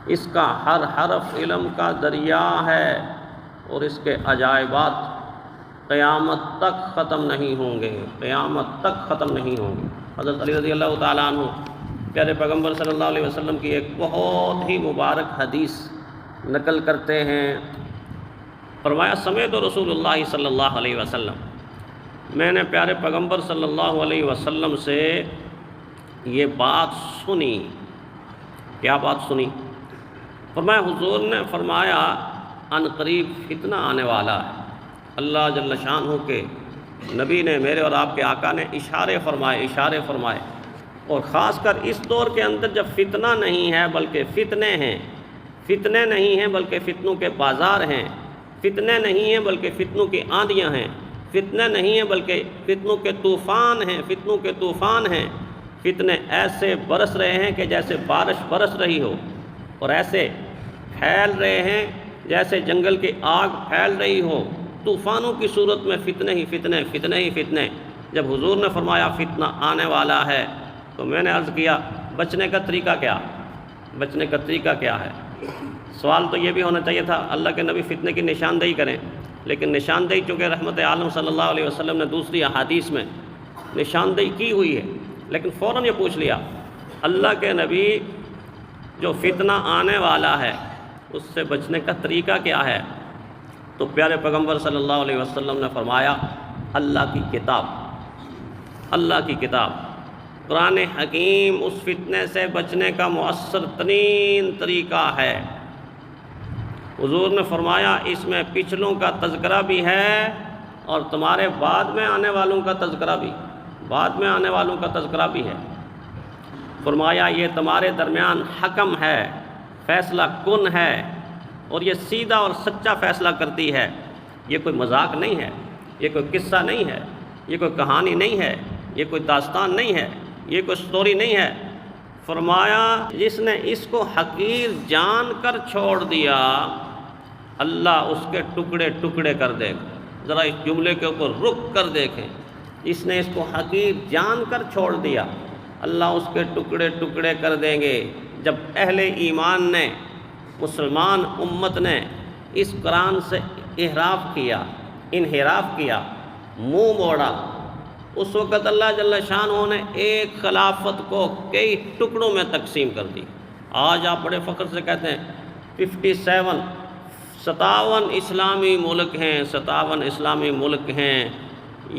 اس کا ہر حرف علم کا دریا ہے، اور اس کے عجائبات قیامت تک ختم نہیں ہوں گے، قیامت تک ختم نہیں ہوں گے۔ حضرت علی رضی اللہ تعالیٰ عنہ پیارے پیغمبر صلی اللہ علیہ وسلم کی ایک بہت ہی مبارک حدیث نقل کرتے ہیں۔ فرمایا سمعت رسول اللہ صلی اللہ علیہ وسلم، میں نے پیارے پیغمبر صلی اللہ علیہ وسلم سے یہ بات سنی۔ کیا بات سنی؟ فرمایا حضور نے فرمایا ان قریب فتنہ آنے والا ہے۔ اللہ جل شانہ کے نبی نے، میرے اور آپ کے آقا نے اشارے فرمائے، اور خاص کر اس دور کے اندر جب فتنہ نہیں ہے بلکہ فتنے ہیں، فتنے نہیں ہیں بلکہ فتنوں کے بازار ہیں، فتنے نہیں ہیں بلکہ فتنوں کی آندیاں ہیں، فتنے نہیں ہیں بلکہ فتنوں کے طوفان ہیں، فتنوں کے طوفان ہیں۔ فتنے ایسے برس رہے ہیں کہ جیسے بارش برس رہی ہو، اور ایسے پھیل رہے ہیں جیسے جنگل کی آگ پھیل رہی ہو۔ طوفانوں کی صورت میں فتنے ہی فتنے، فتنے ہی فتنے۔ جب حضور نے فرمایا فتنہ آنے والا ہے تو میں نے عرض کیا بچنے کا طریقہ کیا؟ بچنے کا طریقہ کیا ہے؟ سوال تو یہ بھی ہونا چاہیے تھا اللہ کے نبی فتنے کی نشاندہی کریں، لیکن نشاندہی چونکہ رحمت عالم صلی اللہ علیہ وسلم نے دوسری احادیث میں نشاندہی کی ہوئی ہے، لیکن فوراً یہ پوچھ لیا اللہ کے نبی جو فتنہ آنے والا ہے اس سے بچنے کا طریقہ کیا ہے؟ تو پیارے پیغمبر صلی اللہ علیہ وسلم نے فرمایا اللہ کی کتاب، اللہ کی کتاب، قرآن حکیم اس فتنے سے بچنے کا مؤثر ترین طریقہ ہے۔ حضور نے فرمایا اس میں پچھلوں کا تذکرہ بھی ہے اور تمہارے بعد میں آنے والوں کا تذکرہ بھی، بعد میں آنے والوں کا تذکرہ بھی ہے۔ فرمایا یہ تمہارے درمیان حکم ہے، فیصلہ کن ہے، اور یہ سیدھا اور سچا فیصلہ کرتی ہے۔ یہ کوئی مذاق نہیں ہے، یہ کوئی قصہ نہیں ہے، یہ کوئی کہانی نہیں ہے، یہ کوئی داستان نہیں ہے، یہ کوئی سٹوری نہیں ہے۔ فرمایا جس نے اس کو حقیر جان کر چھوڑ دیا اللہ اس کے ٹکڑے ٹکڑے کر دے گا۔ ذرا اس جملے کے اوپر رک کر دیکھیں، اس نے اس کو حقیر جان کر چھوڑ دیا اللہ اس کے ٹکڑے ٹکڑے کر دیں گے۔ جب اہل ایمان نے، مسلمان امت نے اس قرآن سے انحراف کیا، منہ موڑا، اس وقت اللہ جل شانہ نے ایک خلافت کو کئی ٹکڑوں میں تقسیم کر دی۔ آج آپ بڑے فخر سے کہتے ہیں 57 اسلامی ملک ہیں، 57 اسلامی ملک ہیں۔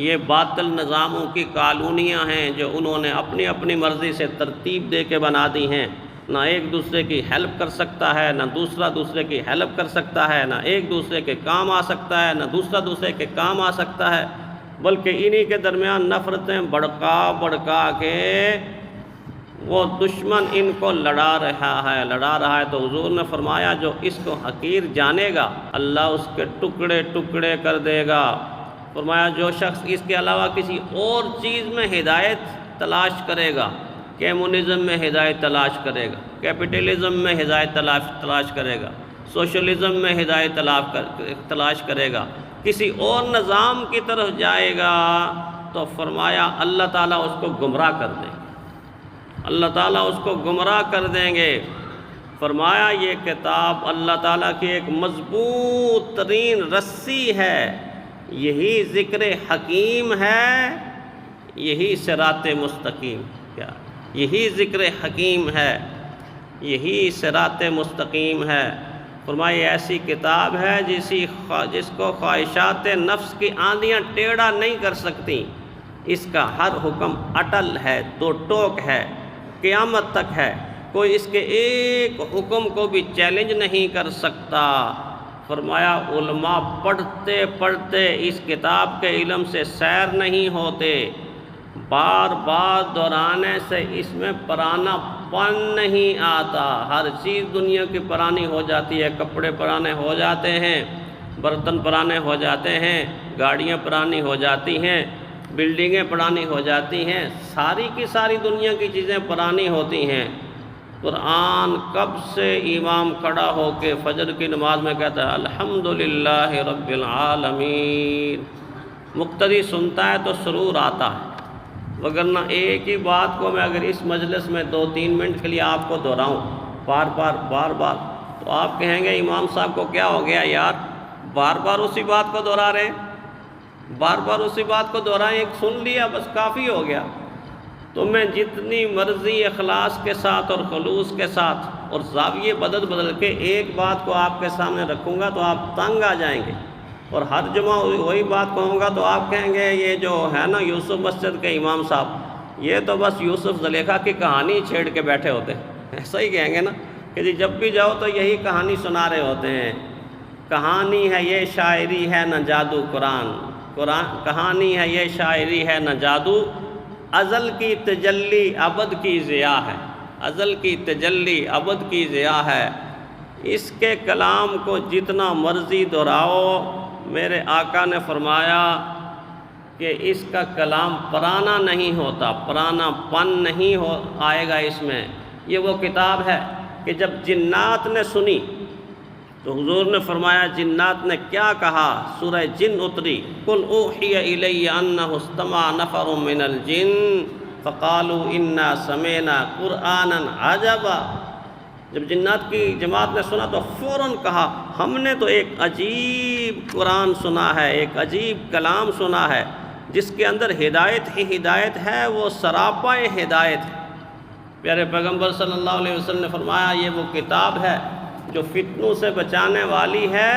یہ باطل نظاموں کی کالونیاں ہیں جو انہوں نے اپنی اپنی مرضی سے ترتیب دے کے بنا دی ہیں۔ نہ ایک دوسرے کی ہیلپ کر سکتا ہے، نہ دوسرا دوسرے کی ہیلپ کر سکتا ہے، نہ ایک دوسرے کے کام آ سکتا ہے، نہ دوسرا دوسرے کے کام آ سکتا ہے، بلکہ انہی کے درمیان نفرتیں بڑکا کے وہ دشمن ان کو لڑا رہا ہے۔ تو حضور نے فرمایا جو اس کو حقیر جانے گا اللہ اس کے ٹکڑے ٹکڑے کر دے گا۔ فرمایا جو شخص اس کے علاوہ کسی اور چیز میں ہدایت تلاش کرے گا، کمیونزم میں ہدایت تلاش کرے گا، کیپٹلزم میں ہدایت تلاش کرے گا، سوشلزم میں ہدایت تلاش کرے گا، کسی اور نظام کی طرف جائے گا، تو فرمایا اللہ تعالیٰ اس کو گمراہ کر دیں گے، اللہ تعالیٰ اس کو گمراہ کر دیں گے۔ فرمایا یہ کتاب اللہ تعالیٰ کی ایک مضبوط ترین رسی ہے، یہی ذکر حکیم ہے، یہی صراط مستقیم، کیا یہی ذکر حکیم ہے، یہی صراط مستقیم ہے۔ فرمایا ایسی کتاب ہے جس کو خواہشات نفس کی آندیاں ٹیڑھا نہیں کر سکتی، اس کا ہر حکم اٹل ہے، دو ٹوک ہے، قیامت تک ہے، کوئی اس کے ایک حکم کو بھی چیلنج نہیں کر سکتا۔ فرمایا علماء پڑھتے پڑھتے اس کتاب کے علم سے سیر نہیں ہوتے، بار بار دہرانے سے اس میں پرانا پن نہیں آتا۔ ہر چیز دنیا کی پرانی ہو جاتی ہے، کپڑے پرانے ہو جاتے ہیں، برتن پرانے ہو جاتے ہیں، گاڑیاں پرانی ہو جاتی ہیں، بلڈنگیں پرانی ہو جاتی ہیں، ساری کی ساری دنیا کی چیزیں پرانی ہوتی ہیں۔ قرآن کب سے امام کھڑا ہو کے فجر کی نماز میں کہتا ہے الحمدللہ رب العالمین، مقتدی سنتا ہے تو سرور آتا ہے، وگرنہ ایک ہی بات کو میں اگر اس مجلس میں 2-3 منٹ کے لیے آپ کو دہراؤں بار بار، تو آپ کہیں گے امام صاحب کو کیا ہو گیا یار، بار بار اسی بات کو دہرا رہے ہیں، بار بار اسی بات کو دہرائیں، ایک سن لیا بس کافی ہو گیا۔ تو میں جتنی مرضی اخلاص کے ساتھ اور خلوص کے ساتھ اور زاویے بدل کے ایک بات کو آپ کے سامنے رکھوں گا تو آپ تنگ آ جائیں گے، اور ہر جمعہ وہی بات کہوں گا تو آپ کہیں گے یہ جو ہے نا یوسف مسجد کے امام صاحب، یہ تو بس یوسف زلیخا کی کہانی چھیڑ کے بیٹھے ہوتے ہیں، ایسا ہی کہیں گے نا کہ جی جب بھی جاؤ تو یہی کہانی سنا رہے ہوتے ہیں، کہانی ہے یہ شاعری ہے نہ جادو، قرآن کہانی ہے یہ شاعری ہے نہ جادو، ازل کی تجلی ابد کی ضیاء ہے، ازل کی تجلی ابد کی ضیاء ہے۔ اس کے کلام کو جتنا مرضی دہراؤ، میرے آقا نے فرمایا کہ اس کا کلام پرانا نہیں ہوتا، پرانا پن نہیں آئے گا اس میں۔ یہ وہ کتاب ہے کہ جب جنات نے سنی تو حضور نے فرمایا جنات نے کیا کہا، سورہ جن اتری، قل اوحی الی انہ استمع نفر من الجن فقالوا انا سمعنا قرآنا عجبا۔ جب جنات کی جماعت نے سنا تو فوراً کہا ہم نے تو ایک عجیب قرآن سنا ہے، ایک عجیب کلام سنا ہے جس کے اندر ہدایت ہی ہدایت ہے، وہ سراپا ہدایت ہے۔ پیارے پیغمبر صلی اللہ علیہ وسلم نے فرمایا یہ وہ کتاب ہے جو فتنوں سے بچانے والی ہے،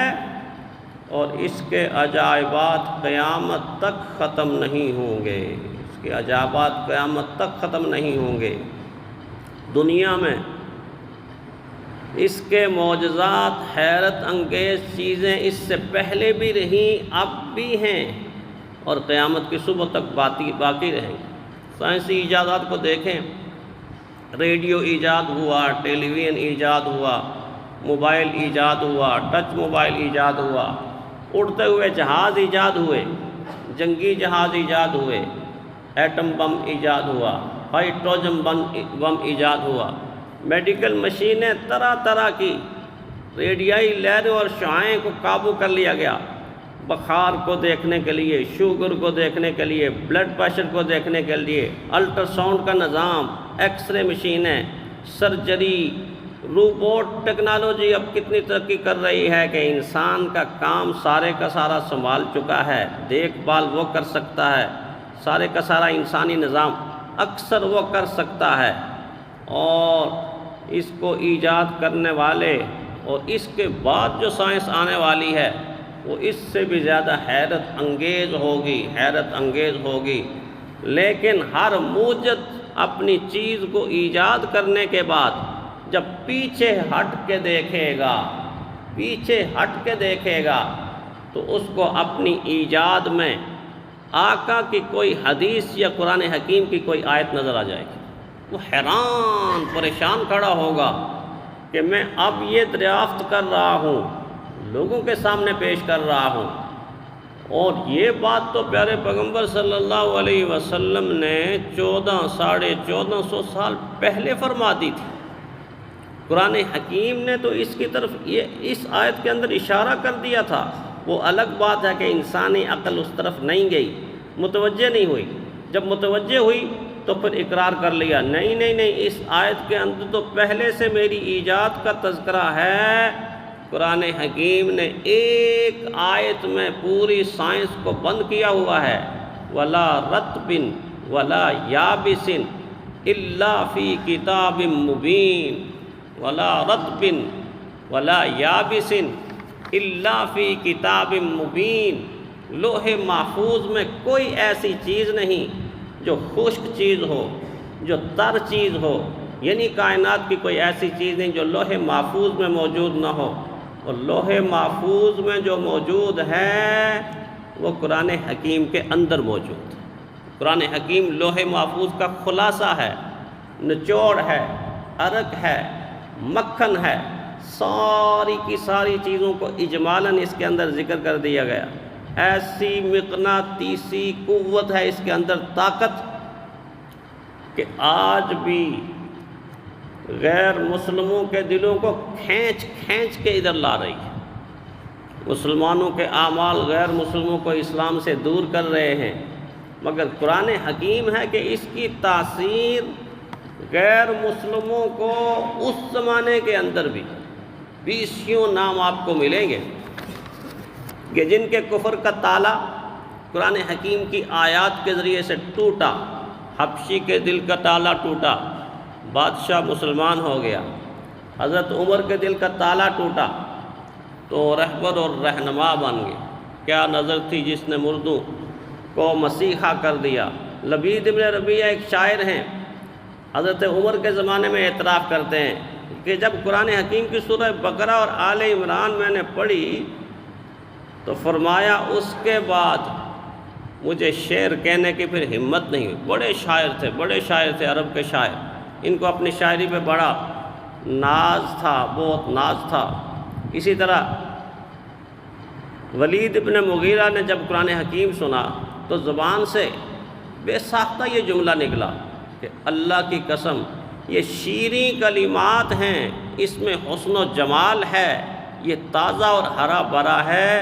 اور اس کے عجائبات قیامت تک ختم نہیں ہوں گے، اس کے عجائبات قیامت تک ختم نہیں ہوں گے۔ دنیا میں اس کے معجزات، حیرت انگیز چیزیں اس سے پہلے بھی رہیں، اب بھی ہیں، اور قیامت کی صبح تک باقی رہیں گے۔ سائنسی ایجادات کو دیکھیں، ریڈیو ایجاد ہوا، ٹیلی ویژن ایجاد ہوا، موبائل ایجاد ہوا، ٹچ موبائل ایجاد ہوا، اڑتے ہوئے جہاز ایجاد ہوئے، جنگی جہاز ایجاد ہوئے، ایٹم بم ایجاد ہوا، ہائیڈروجن بم ایجاد ہوا، میڈیکل مشینیں طرح طرح کی، ریڈیائی لہریں اور شعاعیں کو قابو کر لیا گیا، بخار کو دیکھنے کے لیے، شوگر کو دیکھنے کے لیے، بلڈ پریشر کو دیکھنے کے لیے، الٹرا ساؤنڈ کا نظام، ایکس رے مشینیں، سرجری، روبوٹ ٹیکنالوجی اب کتنی ترقی کر رہی ہے کہ انسان کا کام سارے کا سارا سنبھال چکا ہے، دیکھ بھال وہ کر سکتا ہے، سارے کا سارا انسانی نظام اکثر وہ کر سکتا ہے، اور اس کو ایجاد کرنے والے اور اس کے بعد جو سائنس آنے والی ہے وہ اس سے بھی زیادہ حیرت انگیز ہوگی، لیکن ہر موجد اپنی چیز کو ایجاد کرنے کے بعد جب پیچھے ہٹ کے دیکھے گا تو اس کو اپنی ایجاد میں آقا کی کوئی حدیث یا قرآن حکیم کی کوئی آیت نظر آ جائے گی، وہ حیران پریشان کھڑا ہوگا کہ میں اب یہ دریافت کر رہا ہوں، لوگوں کے سامنے پیش کر رہا ہوں۔ اور یہ بات تو پیارے پیغمبر صلی اللہ علیہ وسلم نے 1400 سال پہلے فرما دی تھی۔ قرآن حکیم نے تو اس کی طرف اس آیت کے اندر اشارہ کر دیا تھا، وہ الگ بات ہے کہ انسانی عقل اس طرف نہیں گئی، متوجہ نہیں ہوئی، جب متوجہ ہوئی تو پھر اقرار کر لیا نہیں، اس آیت کے اندر تو پہلے سے میری ایجاد کا تذکرہ ہے۔ قرآن حکیم نے ایک آیت میں پوری سائنس کو بند کیا ہوا ہے، وَلَا رَطْبٍ وَلَا يَابِسٍ إِلَّا فِي كِتَابٍ مُبِينٍ، وَلَا رَطْبٍ وَلَا يَابِسٍ إِلَّا فِي كِتَابٍ مُبِينٍ۔ لوح محفوظ میں کوئی ایسی چیز نہیں جو خشک چیز ہو، جو تر چیز ہو، یعنی کائنات کی کوئی ایسی چیز نہیں جو لوح محفوظ میں موجود نہ ہو، اور لوح محفوظ میں جو موجود ہے وہ قرآن حکیم کے اندر موجود ہے۔ قرآن حکیم لوح محفوظ کا خلاصہ ہے، نچوڑ ہے، عرق ہے، مکھن ہے، ساری کی ساری چیزوں کو اجمالاً اس کے اندر ذکر کر دیا گیا۔ ایسی مقناطیسی قوت ہے اس کے اندر، طاقت، کہ آج بھی غیر مسلموں کے دلوں کو کھینچ کے ادھر لا رہی ہے۔ مسلمانوں کے اعمال غیر مسلموں کو اسلام سے دور کر رہے ہیں، مگر قرآن حکیم ہے کہ اس کی تاثیر غیر مسلموں کو اس زمانے کے اندر بھی 20 نام آپ کو ملیں گے کہ جن کے کفر کا تالا قرآن حکیم کی آیات کے ذریعے سے ٹوٹا۔ حبشی کے دل کا تالا ٹوٹا، بادشاہ مسلمان ہو گیا۔ حضرت عمر کے دل کا تالا ٹوٹا تو رہبر اور رہنما بن گئے۔ کیا نظر تھی جس نے مردوں کو مسیحا کر دیا۔ لبید ابن ربیعہ ایک شاعر ہیں، حضرت عمر کے زمانے میں اعتراف کرتے ہیں کہ جب قرآن حکیم کی سورہ بقرہ اور آل عمران میں نے پڑھی تو فرمایا اس کے بعد مجھے شعر کہنے کی پھر ہمت نہیں ہوئی۔ بڑے شاعر تھے عرب کے شاعر، ان کو اپنی شاعری پہ بڑا ناز تھا، بہت ناز تھا۔ اسی طرح ولید ابن مغیرہ نے جب قرآن حکیم سنا تو زبان سے بے ساختہ یہ جملہ نکلا کہ اللہ کی قسم یہ شیریں کلمات ہیں، اس میں حسن و جمال ہے، یہ تازہ اور ہرا بھرا ہے،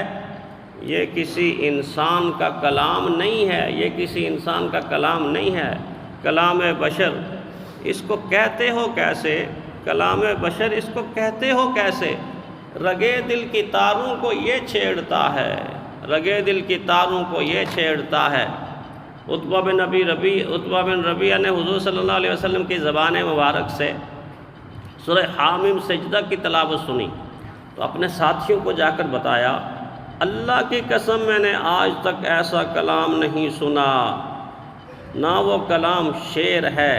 یہ کسی انسان کا کلام نہیں ہے، یہ کسی انسان کا کلام نہیں ہے، کلام بشر اس کو کہتے ہو کیسے، کلام بشر اس کو کہتے ہو کیسے، رگے دل کی تاروں کو یہ چھیڑتا ہے، رگے دل کی تاروں کو یہ چھیڑتا ہے۔ عتبہ بن ربیعہ نے حضور صلی اللہ علیہ وسلم کی زبان مبارک سے سورہ حامیم سجدہ کی تلاوت سنی تو اپنے ساتھیوں کو جا کر بتایا، اللہ کی قسم میں نے آج تک ایسا کلام نہیں سنا، نہ وہ کلام شعر ہے،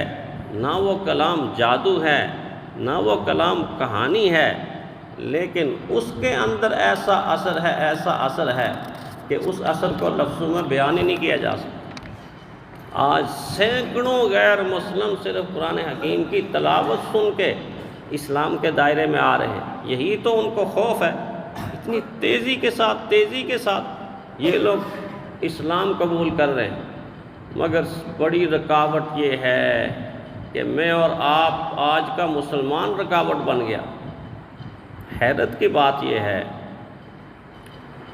نہ وہ کلام جادو ہے، نہ وہ کلام کہانی ہے، لیکن اس کے اندر ایسا اثر ہے کہ اس اثر کو لفظوں میں بیان ہی نہیں کیا جا سکتا۔ آج سینکڑوں غیر مسلم صرف قرآن حکیم کی تلاوت سن کے اسلام کے دائرے میں آ رہے ہیں۔ یہی تو ان کو خوف ہے، اتنی تیزی کے ساتھ یہ لوگ اسلام قبول کر رہے ہیں، مگر بڑی رکاوٹ یہ ہے کہ میں اور آپ آج کا مسلمان رکاوٹ بن گیا۔ حیرت کی بات یہ ہے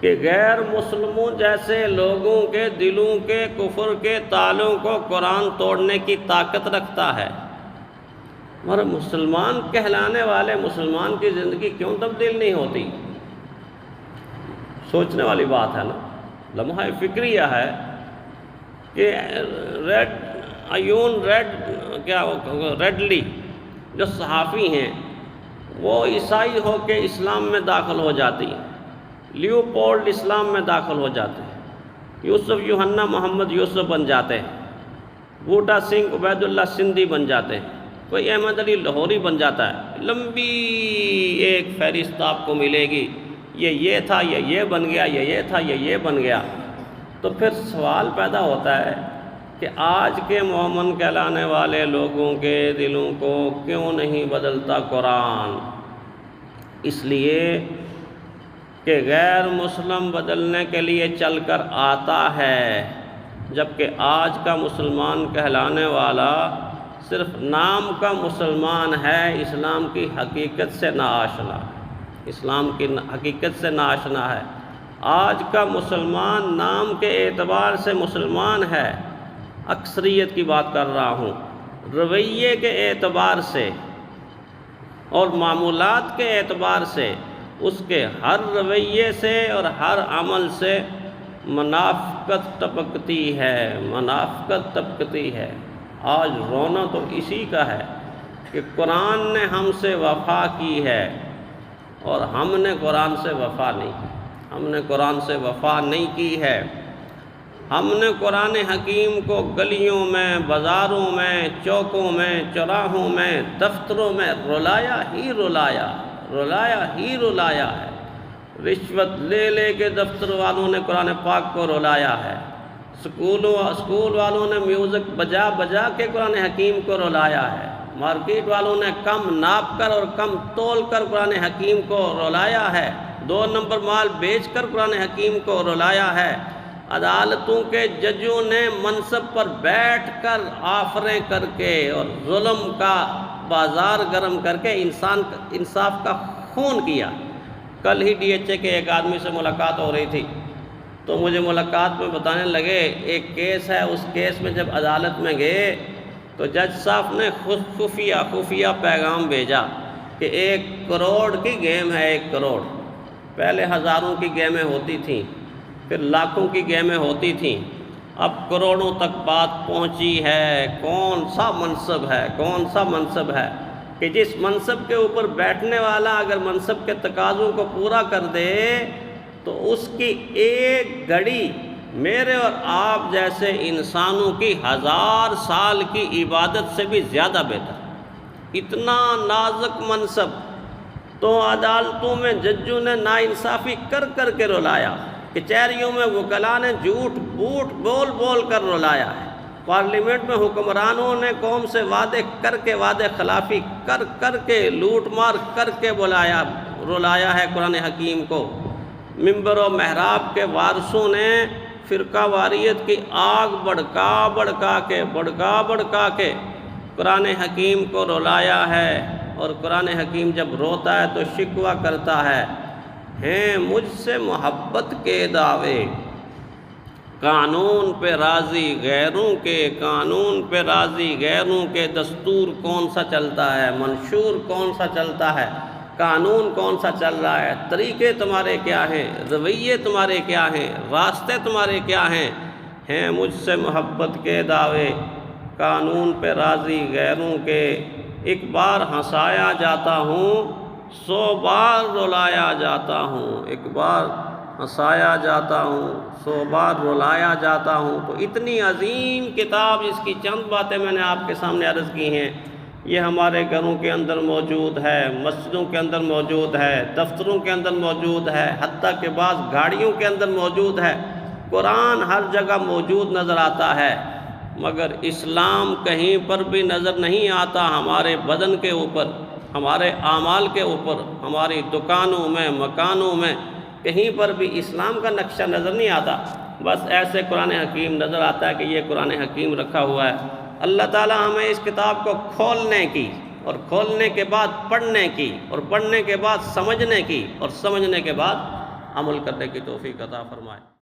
کہ غیر مسلموں جیسے لوگوں کے دلوں کے کفر کے تالوں کو قرآن توڑنے کی طاقت رکھتا ہے، مگر مسلمان کہلانے والے مسلمان کی زندگی کیوں تبدیل نہیں ہوتی؟ سوچنے والی بات ہے نا۔ لمحہ فکریہ ہے کہ ریڈلی جو صحافی ہیں وہ عیسائی ہو کے اسلام میں داخل ہو جاتی ہیں، لیوپولڈ اسلام میں داخل ہو جاتے ہیں، یوسف یوحنا محمد یوسف بن جاتے ہیں، بوٹا سنگھ عبید اللہ سندھی بن جاتے ہیں، کوئی احمد علی لاہوری بن جاتا ہے۔ لمبی ایک فہرست آپ کو ملے گی، یہ تھا، یہ بن گیا، یہ تھا، یہ بن گیا۔ تو پھر سوال پیدا ہوتا ہے کہ آج کے مومن کہلانے والے لوگوں کے دلوں کو کیوں نہیں بدلتا قرآن؟ اس لیے کہ غیر مسلم بدلنے کے لیے چل کر آتا ہے، جبکہ آج کا مسلمان کہلانے والا صرف نام کا مسلمان ہے، اسلام کی حقیقت سے ناآشنا، اسلام کی حقیقت سے ناآشنا ہے۔ آج کا مسلمان نام کے اعتبار سے مسلمان ہے، اکثریت کی بات کر رہا ہوں، رویے کے اعتبار سے اور معمولات کے اعتبار سے اس کے ہر رویے سے اور ہر عمل سے منافقت ٹپکتی ہے۔ آج رونا تو اسی کا ہے کہ قرآن نے ہم سے وفا کی ہے اور ہم نے قرآن سے وفا نہیں کی ہے۔ ہم نے قرآن حکیم کو گلیوں میں، بازاروں میں، چوکوں میں، چوراہوں میں، دفتروں میں رلایا ہے۔ رشوت لے لے کے دفتر والوں نے قرآن پاک کو رلایا ہے، اسکول والوں نے میوزک بجا بجا کے قرآن حکیم کو رلایا ہے، مارکیٹ والوں نے کم ناپ کر اور کم تول کر قرآن حکیم کو رلایا ہے، 2 نمبر مال بیچ کر قرآن حکیم کو رلایا ہے، عدالتوں کے ججوں نے منصب پر بیٹھ کر آفریں کر کے اور ظلم کا بازار گرم کر کے انصاف کا خون کیا۔ کل ہی ڈی ایچ اے کے ایک آدمی سے ملاقات ہو رہی تھی تو مجھے ملاقات میں بتانے لگے ایک کیس ہے، اس کیس میں جب عدالت میں گئے تو جج صاحب نے خفیہ پیغام بھیجا کہ 1 کروڑ کی گیم ہے، 1 کروڑ۔ پہلے ہزاروں کی گیمیں ہوتی تھیں، پھر لاکھوں کی گیمیں ہوتی تھیں، اب کروڑوں تک بات پہنچی ہے۔ کون سا منصب ہے کہ جس منصب کے اوپر بیٹھنے والا اگر منصب کے تقاضوں کو پورا کر دے تو اس کی 1 گھڑی میرے اور آپ جیسے انسانوں کی 1000 سال کی عبادت سے بھی زیادہ بہتر۔ اتنا نازک منصب، تو عدالتوں میں ججوں نے ناانصافی کر کے رلایا، کچہریوں میں وکلاء نے جھوٹ بول کر رلایا ہے، پارلیمنٹ میں حکمرانوں نے قوم سے وعدے خلافی کر کے لوٹ مار کر کے رلایا ہے قرآن حکیم کو۔ ممبر و محراب کے وارثوں نے فرقہ واریت کی آگ بڑھکا کے قرآن حکیم کو رلایا ہے، اور قرآن حکیم جب روتا ہے تو شکوہ کرتا ہے، ہیں مجھ سے محبت کے دعوے، قانون پہ راضی غیروں کے دستور کون سا چلتا ہے، منشور کون سا چلتا ہے، قانون کون سا چل رہا ہے، طریقے تمہارے کیا ہیں، رویے تمہارے کیا ہیں، راستے تمہارے کیا ہیں مجھ سے محبت کے دعوے، قانون پہ راضی غیروں کے، 1 بار ہنسایا جاتا ہوں 100 بار رلایا جاتا ہوں، 1 بار ہنسایا جاتا ہوں 100 بار رلایا جاتا ہوں۔ تو اتنی عظیم کتاب، جس کی چند باتیں میں نے آپ کے سامنے عرض کی ہیں، یہ ہمارے گھروں کے اندر موجود ہے، مسجدوں کے اندر موجود ہے، دفتروں کے اندر موجود ہے، حتیٰ کہ بعض گاڑیوں کے اندر موجود ہے۔ قرآن ہر جگہ موجود نظر آتا ہے، مگر اسلام کہیں پر بھی نظر نہیں آتا۔ ہمارے بدن کے اوپر، ہمارے اعمال کے اوپر، ہماری دکانوں میں، مکانوں میں، کہیں پر بھی اسلام کا نقشہ نظر نہیں آتا۔ بس ایسے قرآن حکیم نظر آتا ہے کہ یہ قرآن حکیم رکھا ہوا ہے۔ اللہ تعالی ہمیں اس کتاب کو کھولنے کی، اور کھولنے کے بعد پڑھنے کی، اور پڑھنے کے بعد سمجھنے کی، اور سمجھنے کے بعد عمل کرنے کی توفیق عطا فرمائے۔